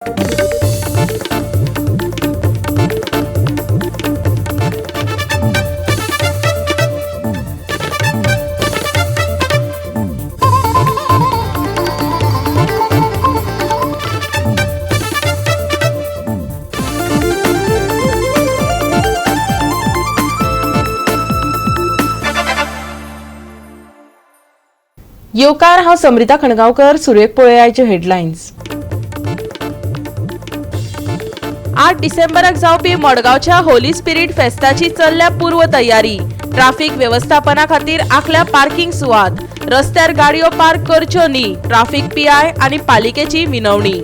येवकार हांव समृता खणगांवकर. सुरेख पळोवया आयच्यो हेडलायन्स. 8 डिसेंबराक जावपी मडगांवच्या होली स्पिरिट फेस्ताची चल्ल्या पूर्व तयारी. ट्राफिक व्यवस्थापना खातीर आखल्या पार्किंग सुवात. रस्त्यार गाडयो पार्क करच्यो न्ही. ट्राफिक पीआय आनी पालिकेची विनवणी.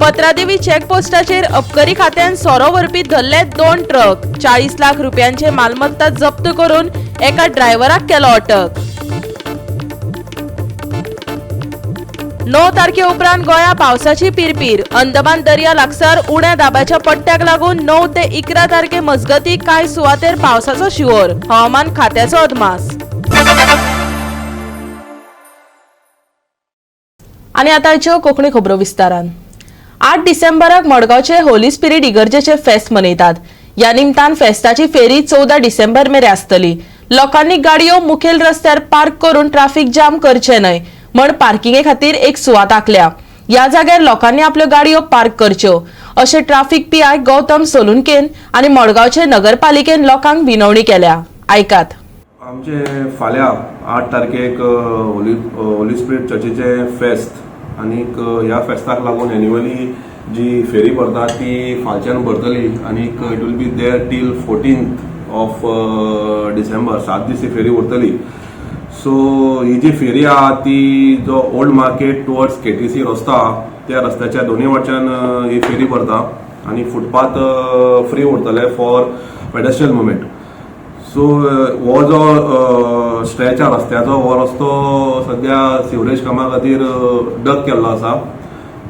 पत्रादेवी चेकपोस्टाचेर अबकारी खात्यान सोरो व्हरपी धरले 2 ट्रक. 40 लाख रुपयांचे मालमत्ता जप्त करून एका ड्रायव्हराक केलो अटक. 9 तारखे उपरांत गोंया पावसाची पिरपीर. अंदमान दर्या लागसार उण्या दाबाच्या पट्ट्याक लागून 9 ते 11 तारखे मजगतीं कांय सुवातेर पावसाचो शिवर. हवामान खात्याचो अदमास. आनी आतांच्यो कोंकणी खबरो विस्तारान. 8 डिसेंबराक मडगांवचे होली स्पिरिट इगर्जेचे फेस्त मनयतात. ह्या निमतान फेस्ताची फेरी 14 डिसेंबर मेरेन आसतली. लोकांनी गाडयो मुखेल रस्त्यार पार्क करून ट्राफिक जाम करचे न्हय म्हण पार्किंगे खातीर एक सुवात आखल्या. ह्या जाग्यार लोकांनी आपल्यो गाडयो पार्क करच्यो अशें ट्राफिक पीआय गौतम सोलुनकेन आनी मडगांवचे नगरपालिकेन लोकांक विनवणी केल्या. आयकात. आमचे फाल्यां 8 तारखेक होली स्पिरिट चर्चीचे फेस्त आनीक ह्या फेस्ताक लागून एन्युअली जी फेरी भरता ती फालच्यान भरतली आनीक it will be there till 14th of December. 7 दीस ही फेरी उरतली. सो ही जी फेरी आहा ती जो ओल्ड मार्केट टुवर्ड्स केटीसी रस्तो आहा त्या रस्त्याच्या दोनूय वाटच्यान ही फेरी भरता आनी फुटपाथ फ्री उरतले फॉर पेडेस्ट्रियल मुवमेंट. सो हो जो स्ट्रेच आहा रस्त्याचो हो रस्तो सद्या सिवरेज कामा खातीर डग केल्लो आसा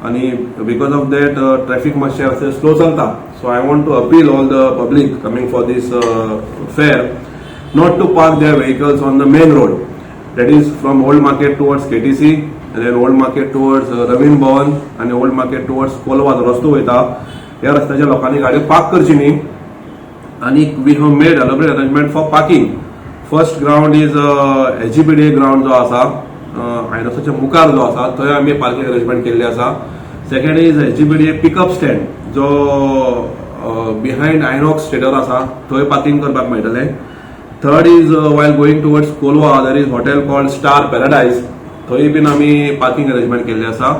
आनी बिकॉज ऑफ दॅट ट्रॅफिक मातशें अशें स्लो चलता. So I want to appeal all the public coming for this fair not to park their vehicles on the main road, that is from Old Market towards KTC and then Old Market towards Ravin Bhavan and Old Market towards Kolwa रस्तो वयता. ह्या रस्त्याच्या लोकांनी गाडी park करची न्ही आनी we have made elaborate arrangement for parking. First ground is HGPDA ground जो आसा आयनॉक्साच्या मुखार जो आसा थंय आमी पार्किंग अरेंजमेंट केल्ली आसा. Second is HGPDA pickup stand जो बिहायंड आयनॉक्स थिएटर आसा थंय पार्किंग करपाक मेळटलें. Third is while going towards Kolwa, there is hotel called Star Paradise. थंय बीन आमी पार्किंग अरेंजमेंट केल्ले आसा.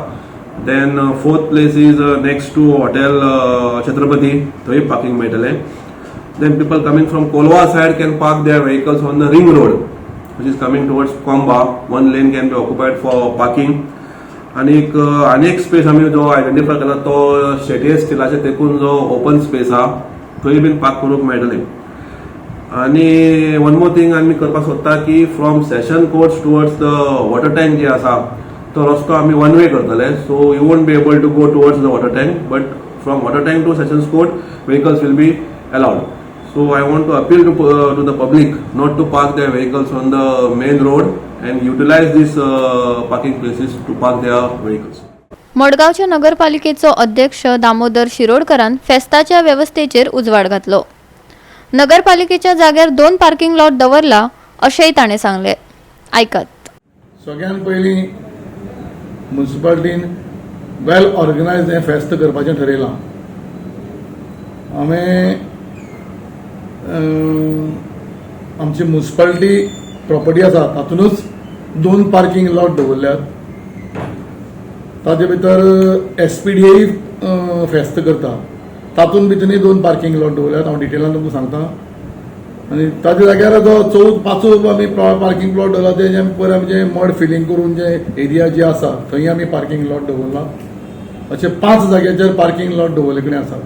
Then fourth place is next to hotel Chhatrapati. थंय पार्किंग मेळटले. Then people coming from Kolwa side can park their vehicles on the ring road, which is coming towards Komba. One lane can be occupied for parking. आनीक space आमी जो identify केला तो शेटये स्टिलाचे तेकून जो open space आहा थंय bin park करूंक मेळटले. आणि वन मोर थिंग आम्ही करपाक सोदता की from session courts towards the water tank जे आसा तो रस्तो आमी वन वे करतले. So you won't be able to go towards the water tank but from water tank to sessions court vehicles will be allowed. So I want to appeal to the public not to park their vehicles on the main road and utilise this parking places to park their vehicles. मडगांवच्या नगरपालिकेचो अध्यक्ष दामोदर शिरोडकरान फेस्ताच्या व्यवस्थेचेर उजवाड घातलो. नगरपालिकेच्या जाग्यार 2 parking lot दवरला अशेंय ताणें सांगले. आयकात. सगळ्यात पयलीं म्युनिसिपालिटीन वेल ऑर्गनायज्ड हें फेस्त करपाचें ठरयलां. हांवें आमची म्युनिसिपालिटी प्रॉपर्टी आसा तातूंतच 2 पार्किंग लॉट दवरल्यात. ताचे भितर SPDA फेस्त करता तातूंत भितरय 2 पार्किंग लॉट दवरल्यात. हांव डिटेलान तुमकां सांगता. आनी ताच्या जाग्यार जो 5 आमी पार्किंग प्लॉट दवरला ते पयर आमी जे मड फिलिंग करून जे एरिया जे आसा थंय आमी पार्किंग लॉट दवरला. अशे 5 जाग्याचेर पार्किंग लॉट दवरले कडेन आसा.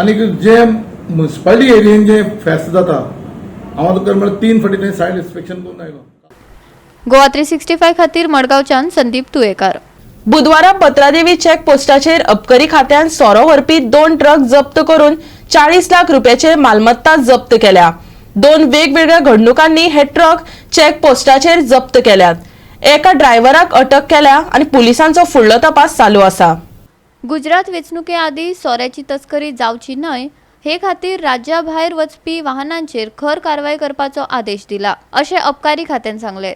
आनी जे म्युनिसिपालिटी एरियेन जे फेस्त जाता हांव आतां म्हळ्यार 3 फावटी थंय सायड इन्स्पेक्शन करून आयलो. गोवा 365 खातीर मडगांवच्यान संदीप तुयेकार. बुधवारा पत्रादेवी चेक पोस्टाचेर अबकारी खात्यान सोरो व्हरपी 2 ट्रक जप्त करून 40 लाख रुपयाचे मालमत्ता जप्त केल्या. 2 वेगवेगळ्या घडणुकांनी हे ट्रक चेक पोस्टाचेर जप्त केल्यात. एका ड्रायव्हराक अटक केल्या आणि पुलिसांचो फुडलो तपास चालू आसा. गुजरात वेंचणुके आदी सोऱ्याची तस्करी जावची न्हय हे खातीर राज्या भायर वचपी वाहनांचेर खर कारवाय करपाचो आदेश दिला अशें अबकारी खात्यान सांगले.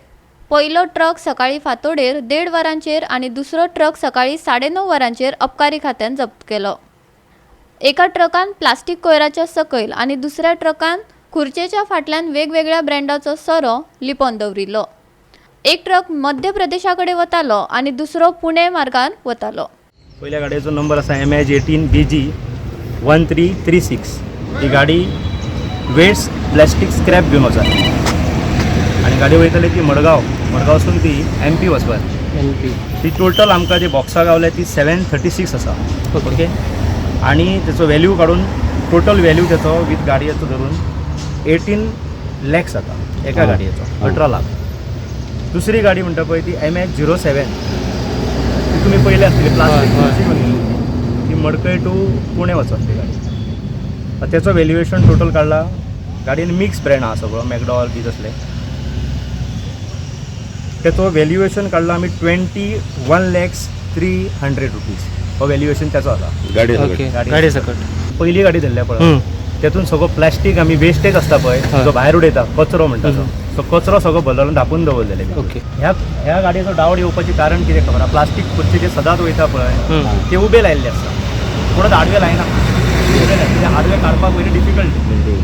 पयलो ट्रक सकाळी फांतोडेर 1.5 वरांचेर आनी दुसरो ट्रक सकाळी 9:30 वरांचेर अबकारी खात्यान जप्त केलो. एका ट्रकान प्लास्टीक कोयराच्या सकयल आनी दुसऱ्या ट्रकान खुर्चेच्या फाटल्यान वेगवेगळ्या ब्रँडाचो सोरो लिपोवन दवरिल्लो. एक ट्रक मध्य प्रदेशा कडेन वतालो आनी दुसरो पुणे मार्गान वतालो. पहिल्या गाडयेचो नंबर आसा MH18BG 1336. ही गाडी वेस्ट प्लॅस्टीक स्क्रॅप घेवन वचा आनी गाडी वयतली ती मडगांवसून ती MP वचपाक. ती टोटल आमकां जी बॉक्सां गावल्या ती 736 आसा. ओके. आणि त्याचो व्हॅल्यू काढून टोटल व्हॅल्यू त्याचो विथ गाडयेचो धरून 18 lakhs जाता एका गाडयेचो. 18 लाख. दुसरी गाडी म्हणटा पळय ती MH07. ती तुमी पयली आसतली प्लास्टीक ती मडकय टू पुणे वचप ती गाडी. त्याचो व्हॅल्युएशन टोटल काडला. गाडयेन मिक्स ब्रँड आहा सगळो मॅकडॉवल बी तसले. त्याचो व्हॅल्युएशन काडला आमी 21,300,000 रुपीज. हो व्हॅल्युएशन त्याचो आसा गाडी सकट. पहिली गाडी धरल्या पळय तेतून सगळो प्लास्टीक आमी वेस्टेज आसता पळय जो भायर उडयता कचरो म्हणटा तो कचरो सगळो भरलेलो धापून दवरलेले. ह्या गाडयेचो डावट येवपाचें कारण कितें खबर आहा? प्लास्टीक खुर्ची जे सदांच वयता पळय ते उबे लायिल्ले आसता. कोणूच आडवे लायना. आडवे काडपाक वेरी डिफिकल्ट.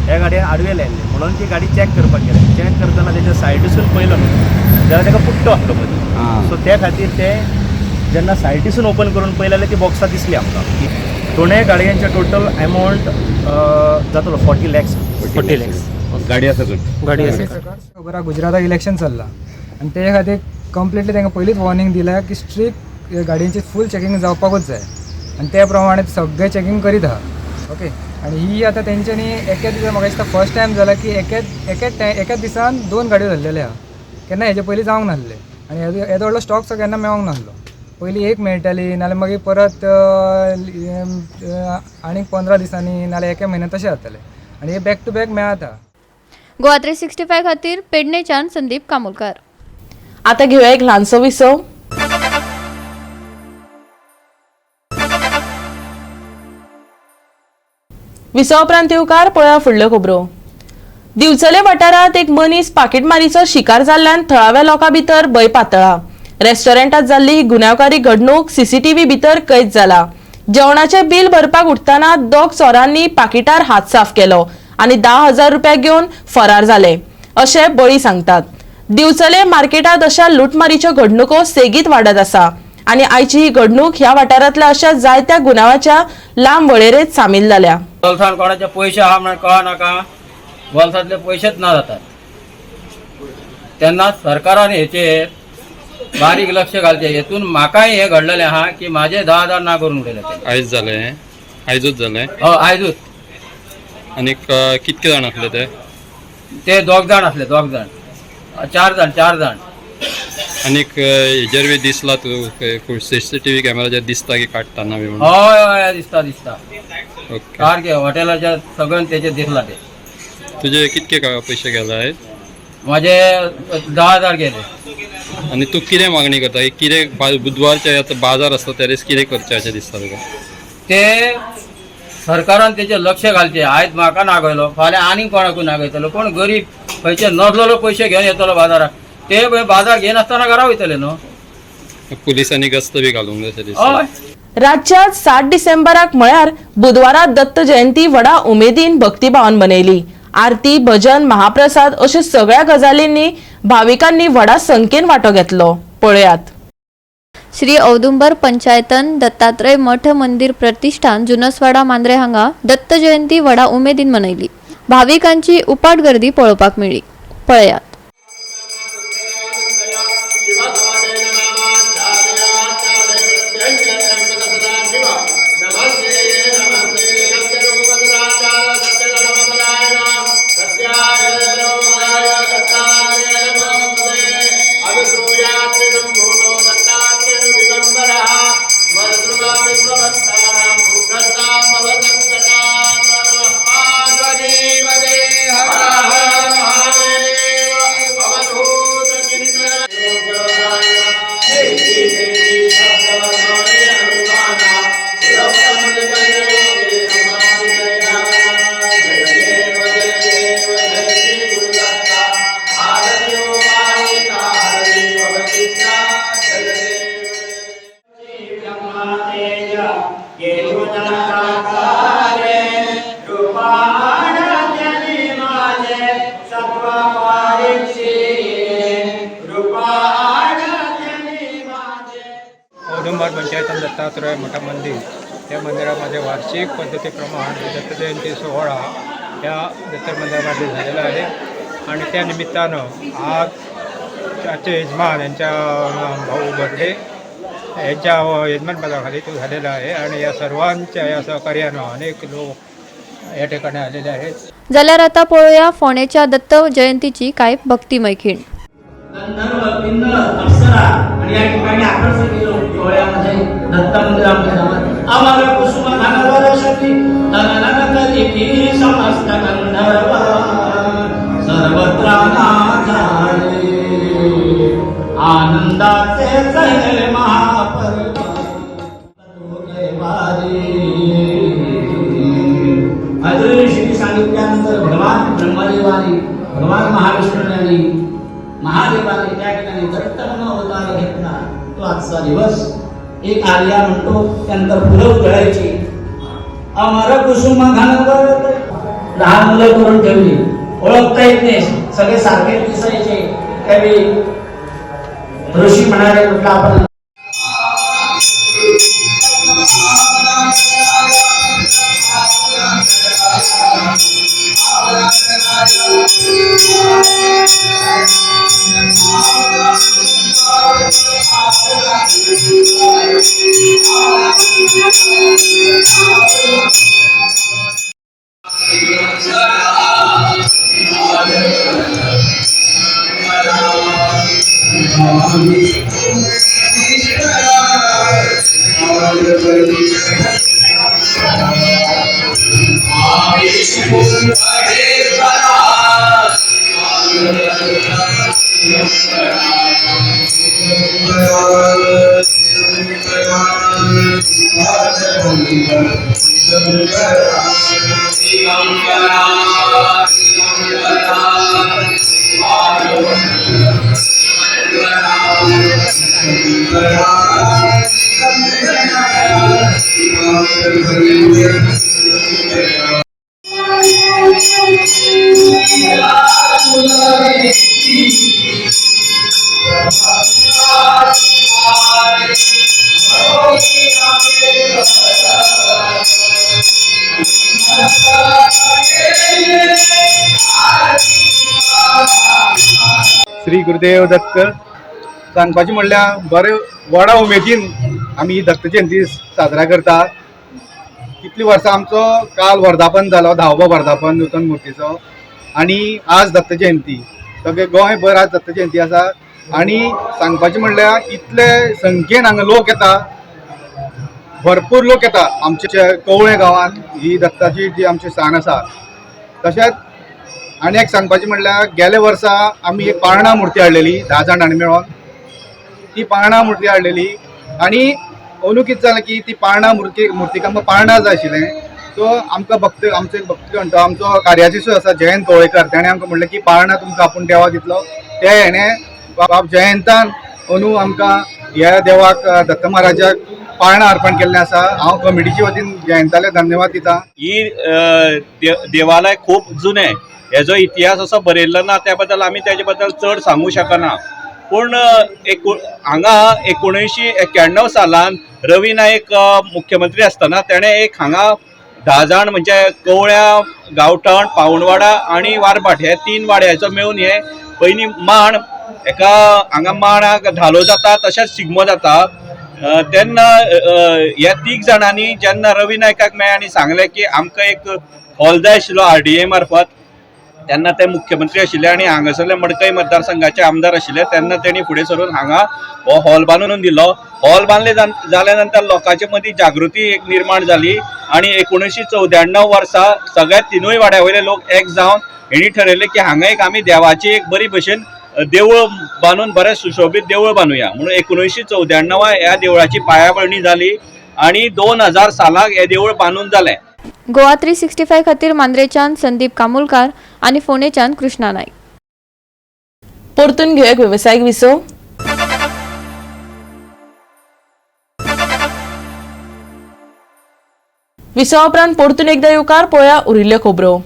ह्या गाडयेन आडवे लायिल्ले म्हणून ती गाडी चॅक करपाक गेले. चॅक करतना तेच्या सायडीसून पयलो न्हू जाल्यार ताका पुट्टो आसलो पळय. सो त्या खातीर ते जेन्ना सायडीसून ओपन करून पळयलें ती बॉक्सां दिसली आमकां. दोनूय गाडयांचे टोटल अमावंट जातलो 40 lakhs. 40 lakhs गाडी सकट बरा गुजराताक इलेक्शन चल्लां आनी ते खातीर कंप्लिटली तांकां पयलींच वॉर्निंग दिल्या की स्ट्रिक्ट गाडयांची फूल चॅकिंग जावपाकूच जाय आनी त्या प्रमाणे सगळें चॅकिंग करीत आहा. ओके. आनी ही आतां तेंच्यांनी एका दिसा म्हाका दिसता फर्स्ट टायम जाला की एकाच दिसान 2 गाडयो धरलेले आहा. केन्ना हेजे पयलीं जावंक नासले आनी येदो व्हडलो स्टॉक केन्ना मेळोंक नासलो. पयलीं एक मेळटाली नाल्यार मागीर परत आनीक 15 दिसांनी नाल्यार एका म्हयन्यान तशें जातालें आनी हे बॅक टू बॅक मेळता. गोवा 365 खातीर पेडणेच्यान संदीप कामोलकार. आता घेऊया एक ल्हानसो विसव. विसव उपरांत येवकार पळया फुडल्यो खबरो. दिवचले वाठारांत एक मनीस पाकिटमारीचो शिकार जाल्ल्यान थळाव्या लोकां भितर भंय पातळ्ळा. रेस्टॉरंटात जाल्ली ही गुन्यांवकारी घडणूक CCTV भितर कैद जाला. जेवणाचे बिल भरपाक उठताना 2 चोरांनी पाकिटार हात साफ केलो आनी 10,000 रुपया घेवन फरार जाले अशें बळी सांगतात. दिवचले मार्केटात अशा लुटमारीच्यो घडणुको सेगीत वाडत आसा आनी आयची ही घडणूक ह्या वाठारांतल्या अशा जायत्या गुन्यांवाच्या लांब वळेरेंत सामील जाल्या. वलसाड कोणाचे पयशे आहा म्हण कळनाका. वलसातले पयशेच ना जातात तेन्ना सरकारान हेचेर बारीक लक्ष घालचे. हेतून म्हाकाय हे घडलेले आहा की माझे 10,000 ना करून उडयले. आयज जाले आयजूच जाले. आयजूच. आनीक कितके जाण आसले ते 2 जाण आसले. 2 जाण 4 जाण. आनीक हेजेर बी दिसला तूं CCTV कॅमेराचेर दिसता की काडटाना बी म्हणून. हय दिसता. ओके. सारके हॉटेलाच्या सगळ्यान तेचेर दिसला ते. तुजे कितके पयशे गेले आयज? माझे 10,000 गेले. आनी तूं कितें मागणी करता? कितें बुधवारचे आतां बाजार आसता त्या दीस कितें करचें अशें दिसता तुका? ते सरकारान तेचेर लक्ष घालचे. आयज म्हाका नागयलो फाल्यां आनीक कोणाकूय नागयतलो. कोण गरीब खंयचे नसलेलो पयशे घेवन येतलो बाजाराक ते बाजार घेवन आसतना घरा वयतले न्हू. पुलिसांनी गस्त बी घालूंक जाय अशें दिसता. हय. राज्यात 7 डिसेंबराक म्हळ्यार बुधवारात दत्त जयंती व्हडा उमेदीन भक्तिभावान मनयली. आरती भजन महाप्रसाद अशा सगळ्या गजालींनी भाविकांनी व्हडा संख्येन वांटो घेतलो. पळयात. श्री औदुंबर पंचायतन दत्तात्रय मठ मंदिर प्रतिष्ठान जुनसवाडा मांद्रे हांगा दत्त जयंती व्हडा उमेदीन मनयली. भाविकांची उपाट गर्दी पळोवपाक मेळ्ळी. पळयात. कुंभार पंचायतन दत्तात्रय मठ मंदिर त्या मंदिरामध्ये वार्षिक पद्धतीप्रमाणे दत्त जयंती सोहळा या दत्त मंदिरामध्ये झालेला आहे आणि त्या निमित्तानं आज त्याचे यजमान यांच्या भाऊ बर्डे यांच्या यजमानपदाखाली तो झालेला आहे आणि या सर्वांच्या या सहकार्यानं अनेक लोक या ठिकाणी आलेले आहेत. जाल्यार आता पळोवया फोंडेच्या दत्त जयंतीची काय भक्तिमय खीण. गंधर्व किन्नर अप्सरा आणि या ठिकाणी आकर्षण केलं डोळ्यामध्ये दत्त मंदिरामध्ये आम्हाला कुसुम घालवण्यासाठी तननकलिकी समस्त गंधर्व सर्वत्र नाचाले आनंदाचे चहे महापर्व अजून श्री सांगितल्यानंतर भगवान ब्रह्मदेवानी भगवान महाविष्णूंनी महादेवाने त्या ठिकाणी दत्तमन अवतार घेतला. तो आजचा दिवस एक आर्या म्हणतो. त्यानंतर फुलं उधळायची अमर कुसुम घनवर लहान मुलं करून ठेवली. ओळखता येत नाही, सगळे सारखे दिसायचे. त्यावेळी ऋषी म्हणाले म्हटलं आपण श्री गुरुदेव दत्त सांगपाचें म्हणल्यार बरे व्हडा उमेदीन आमी दत्त जयंती साजरा करतात. कितलीं वर्सां आमचो काल वर्धापन जालो, 10वो वर्धापन नूतन मुर्तीचो आणि आज दत्त जयंती. सगळे गोंयभर आज दत्त जयंती आसा आणि सांगपाचें म्हणल्यार इतले संख्येन हांगा लोक येता, भरपूर लोक येता. आमच्या कवळे गांवांत ही दत्ताची जी आमची स्थान आसा. तशेंच आनी एक सांगपाचें म्हणल्यार गेल्या वर्सा आमी एक पाळणा मुर्ती हाडलेली 10 जाणांनी मेळोन. ती पाळणा मुर्ती हाडलेली आणि अंदू कितें जालें की ती पाळणा मुर्तीक आमकां पाळणा जाय आशिल्लें. सो आमकां आमचो एक भक्त म्हणटा आमचो कार्याधीश आसा जयंत कवळेकर, ताणें आमकां म्हणलें की पाळणा तुमकां आपूण देवा दितलो. ते हेणें बाब जयंतान अंदू आमकां ह्या देवाक दत्त महाराजाक पाळणा अर्पण केल्लें आसा. हांव कमिटीचे वतीन जयंताले धन्यवाद दिता. ही देवालय खूप जुने, हेजो इतिहास असो बरयल्लो ना, त्या बद्दल आमी तेजे बद्दल चड सांगू शकना. पूण हांगा 1991 सालान रवी नायक मुख्यमंत्री आसतना तेणें एक हांगा 10 जाण म्हणजे कवळ्या, गांवठण, पावणवाडा आणि वारभाट हे 3 वाड्याचो मेळून हे पयलीं मांड, एका हांगा मांडाक धालो जाता तशेंच शिगमो जाता. तेन्ना ह्या 3 जाणांनी जेन्ना रवी नायकाक मेळ्ळे आनी सांगलें की आमकां एक हॉल जाय आशिल्लो RDA मार्फत, तेन्ना ते मुख्यमंत्री आशिल्ले आणि हांगासरले मडकय मतदारसंघाचे आमदार आशिल्ले. तेन्ना तेणी फुडें सरून हांगा हो हॉल बांदून दिलो. हॉल बांदले जाल्या नंतर लोकांचे मदीं जागृती एक निर्माण जाली आणि 1994 वर्सा सगळ्या 3 वाड्या वयले लोक एक जावन हेणी ठरयलें की हांगा एक आमी देवाची एक बरी भशेन देवूळ बांदून बरें सुशोभीत देवूळ बांदुया म्हणून 1994 ह्या देवळाची पायाभरणी जाली आणि 2000 सालाक हे देवूळ बांदून जालें. गोवा 365 खातीर मांद्रेच्यान संदीप कामुलकार आणि फोंडेच्यान कृष्णा नाईक. परतून घेऊया एक वेवसायीक विसो. विसवा उपरांत परतून एकदा येवकार पळोवया उरिल्ल्यो खबरो.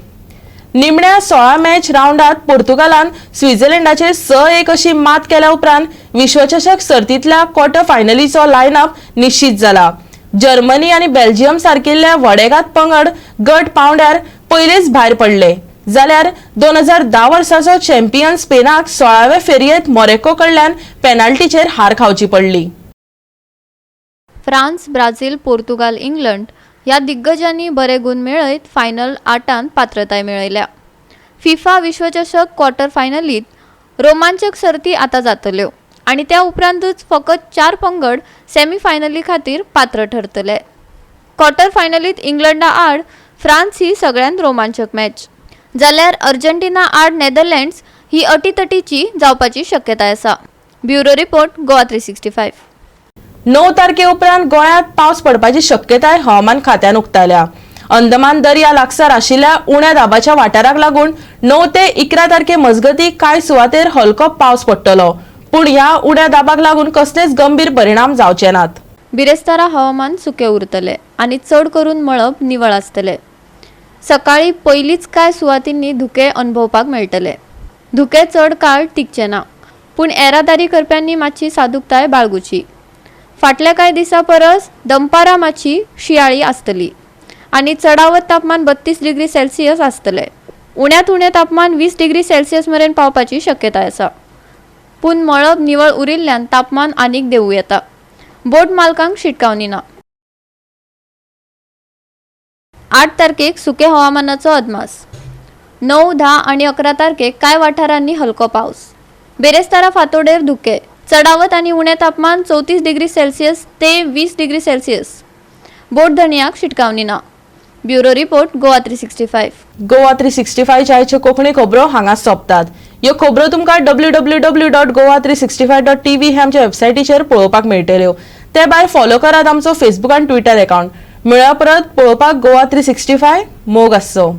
निमण्या 16 मॅच राऊंडात पोर्तुगालान स्वित्झर्लंडाचेर 6-1 अशी मात केल्या उपरांत विश्वचषक सर्तींतल्या क्वॉर्टर फायनलीचो लायनअप निश्चित जाला. जर्मनी आनी बेल्जियम सारकिल्ले वडेगात पंगड गट पांवड्यार पयलेच भायर पडले, जाल्यार 2010 वर्साचो चॅम्पियन स्पेनाक 16व्या फेरयेंत मोरक्को कडल्यान पेनाल्टीचेर हार खावची पडली. फ्रान्स, ब्राझील, पोर्तुगाल, इंग्लंड ह्या दिग्गजांनी बरे गुण मेळयत फायनल 8 पात्रताय मेळयल्या. फिफा विश्वचषक क्वार्टर फायनलीत रोमांचक सर्ती आता जातल्यो आणि त्या उपरांतूच फकत 4 पंगड सेमी फायनली खातीर पात्र ठरतले. क्वार्टर फायनलीत इंग्लंडा आड फ्रान्स ही सगळ्यांत रोमांचक मॅच, जाल्यार अर्जेंटिना आड नेदरलँड्स ही अटीतटीची जावपाची शक्यताय आसा. Bureau report Goa 365. 9 तारखे उपरांत गोंयांत पावस पडपाची शक्यताय हवामान खात्यान उक्तायल्या. अंदमान दर्या लागसार आशिल्ल्या उण्या दाबाच्या वाठाराक लागून 9 ते 11 तारखे मजगतीं कांय सुवातेर हलको पावस पडटलो, पूण ह्या उण्या दाबाक लागून कसलेच गंभीर परिणाम जावचे नात. बिरेस्तारा हवामान सुके उरतले आनी चड करून मळब निवळ आसतले. सकाळी पयलींच कांय सुवातींनी धुके अनुभवपाक मेळटले. धुके चड काळ टिकचे ना, पूण येरादारी करप्यांनी मातशी सादूकताय बाळगुची. फाटल्या कांय दिसां परस दनपारां मातशी शियाळी आसतली आनी चडावत तापमान 32 डिग्री सेल्सियस आसतले. उण्यांत उणें तापमान 20 डिग्री सेल्सियस मेरेन पावपाची शक्यताय आसा, पूण मळब निवळ उरिल्ल्यान तापमान आनीक देंवूं येता. बोट मालकांक शिटकावणी ना. 8 तारखेक सुके हवामानाचो अदमास. 9, 10 आनी 11 तारखेक कांय वाठारांनी हलको पावस. बेरेस्तारा फातोडेर धुके, चडावत आनी उणें तापमान 34 डिग्री सेल्सियस ते 20 डिग्री सेल्सियस. बोट धणयाक शिटकावणी ना. Bureau report Goa 365. गोवा 365 च्या कोंकणी खबरो हांगा सोंपतात. ह्यो खबरो तुमकां www.goa365.tv हे आमच्या वेबसायटीचेर पळोवपाक मेळटल्यो. ते भायर फॉलो करात आमचो फेसबूक आनी ट्विटर अकाउंट. मेळ्या परत पळोवपाक गोवा 365 मोग आसचो.